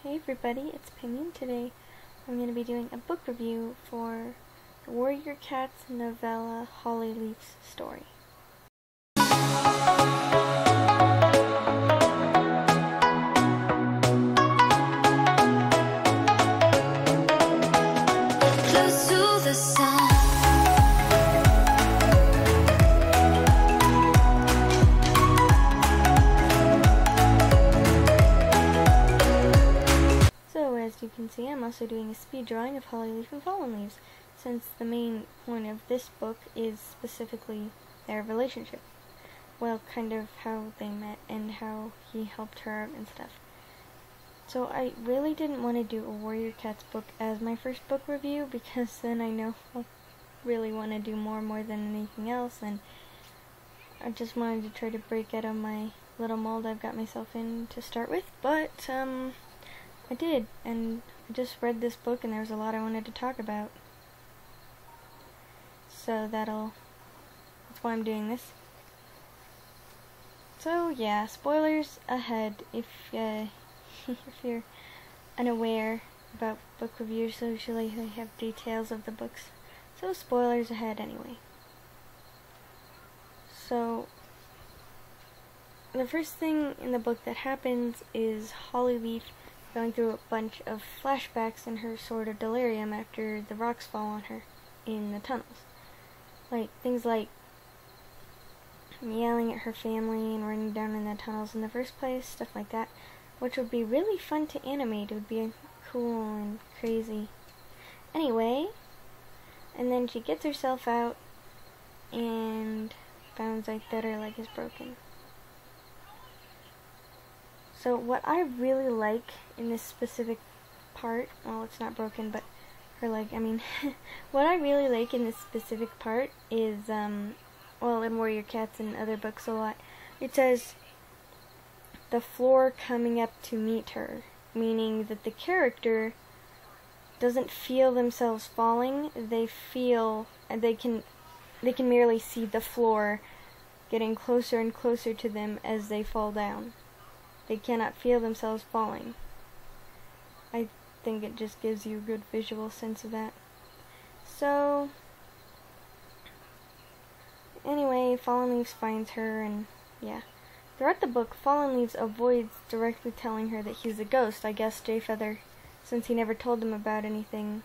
Hey everybody, it's Pinion. Today I'm going to be doing a book review for the Warrior Cats novella Hollyleafs Story. Close to the sun. So as you can see, I'm also doing a speed drawing of Hollyleaf and Fallen Leaves, since the main point of this book is specifically their relationship. Well, kind of how they met and how he helped her out and stuff. So I really didn't want to do a Warrior Cats book as my first book review, because then I know I'll really want to do more than anything else, and I just wanted to try to break out of my little mold I've got myself in to start with, but I did, and I just read this book and there was a lot I wanted to talk about. So that's why I'm doing this. So yeah, spoilers ahead if you're unaware about book reviews. So usually they have details of the books. So spoilers ahead anyway. So the first thing in the book that happens is Hollyleaf going through a bunch of flashbacks in her sort of delirium after the rocks fall on her in the tunnels. Like things like yelling at her family and running down in the tunnels in the first place, stuff like that, which would be really fun to animate. It would be cool and crazy. Anyway, and then she gets herself out and finds out that her leg is broken. So what I really like in this specific part, well, it's not broken, but her leg, what I really like in this specific part is, well, in Warrior Cats and other books a lot, it says the floor coming up to meet her, meaning that the character doesn't feel themselves falling. They feel, and they can merely see the floor getting closer and closer to them as they fall down. They cannot feel themselves falling. I think it just gives you a good visual sense of that. So anyway, Fallen Leaves finds her, and yeah. Throughout the book, Fallen Leaves avoids directly telling her that he's a ghost. I guess Jayfeather, since he never told them about anything,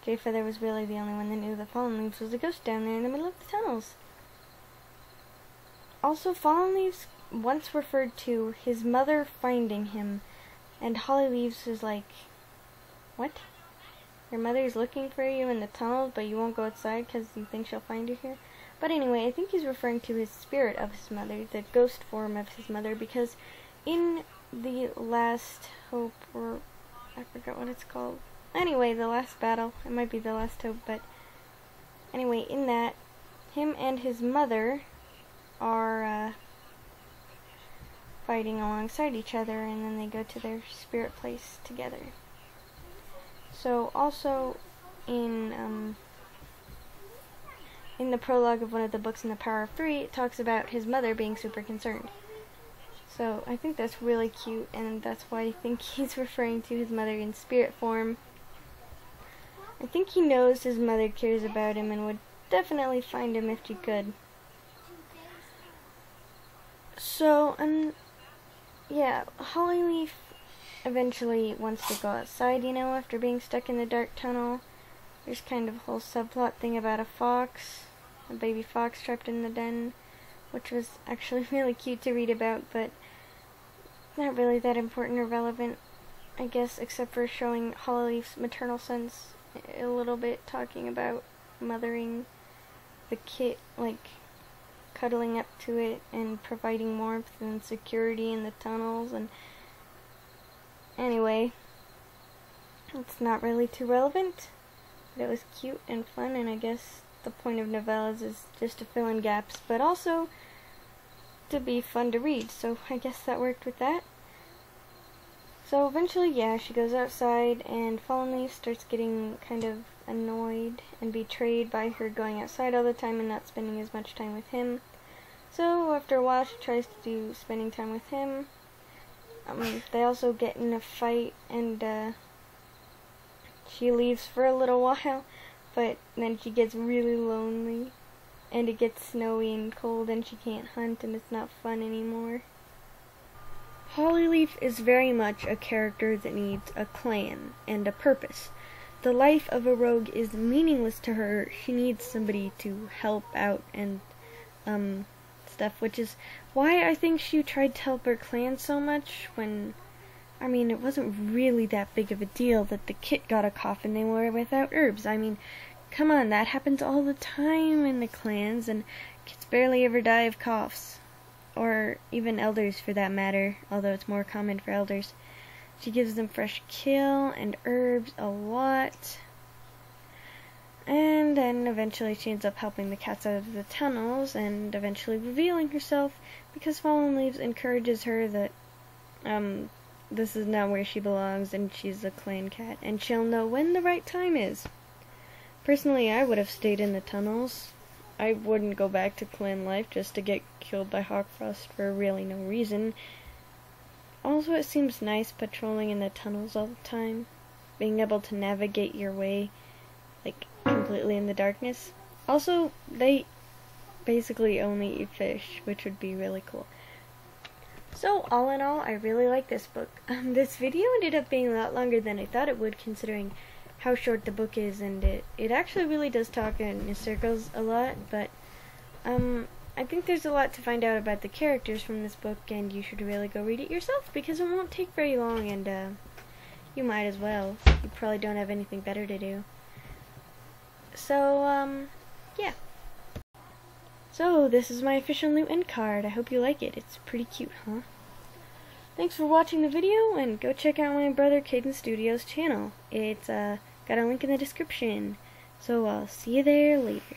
Jayfeather was really the only one that knew that Fallen Leaves was a ghost down there in the middle of the tunnels. Also, Fallen Leaves once referred to his mother finding him, and Hollyleafs is like, what? Your mother's looking for you in the tunnels, but you won't go outside because you think she'll find you here? But anyway, I think he's referring to his spirit of his mother, the ghost form of his mother, because in The Last Hope, or I forgot what it's called. Anyway, The Last Battle, it might be The Last Hope, but anyway, in that, him and his mother are fighting alongside each other, and then they go to their spirit place together. So also in the prologue of one of the books in The Power of Three, it talks about his mother being super concerned. So I think that's really cute, and that's why I think he's referring to his mother in spirit form. I think he knows his mother cares about him and would definitely find him if she could. So, yeah, Hollyleaf eventually wants to go outside, after being stuck in the dark tunnel. There's kind of a whole subplot thing about a baby fox trapped in the den, which was actually really cute to read about, but not really that important or relevant, I guess, except for showing Hollyleaf's maternal sense a little bit, talking about mothering the kit, like cuddling up to it and providing warmth and security in the tunnels. And anyway, it's not really too relevant, but it was cute and fun, and I guess the point of novellas is just to fill in gaps, but also to be fun to read, so I guess that worked with that. So eventually, yeah, she goes outside, and Fallen Leaf starts getting kind of annoyed and betrayed by her going outside all the time and not spending as much time with him. So after a while, she tries to do spending time with him, they also get in a fight, and she leaves for a little while, but then she gets really lonely, and it gets snowy and cold, and she can't hunt, and it's not fun anymore. Hollyleaf is very much a character that needs a clan and a purpose. The life of a rogue is meaningless to her. She needs somebody to help out and stuff, which is why I think she tried to help her clan so much when, I mean, it wasn't really that big of a deal that the kit got a cough and they were without herbs. I mean, come on, that happens all the time in the clans, and kids barely ever die of coughs. Or even elders for that matter, although it's more common for elders. She gives them fresh kill and herbs a lot. And then eventually she ends up helping the cats out of the tunnels and eventually revealing herself because Fallen Leaves encourages her that this is not where she belongs and she's a clan cat and she'll know when the right time is. Personally, I would have stayed in the tunnels. I wouldn't go back to clan life just to get killed by Hawkfrost for really no reason. Also, it seems nice patrolling in the tunnels all the time, being able to navigate your way, like, completely in the darkness. Also, they basically only eat fish, which would be really cool. So, all in all, I really like this book. This video ended up being a lot longer than I thought it would, considering how short the book is, and it actually really does talk in circles a lot, but I think there's a lot to find out about the characters from this book, and you should really go read it yourself, because it won't take very long, and you might as well. You probably don't have anything better to do. So, yeah. So, this is my official new end card. I hope you like it. It's pretty cute, huh? Thanks for watching the video, and go check out my brother CAIDEN Studios channel. It's got a link in the description. So I'll see you there later.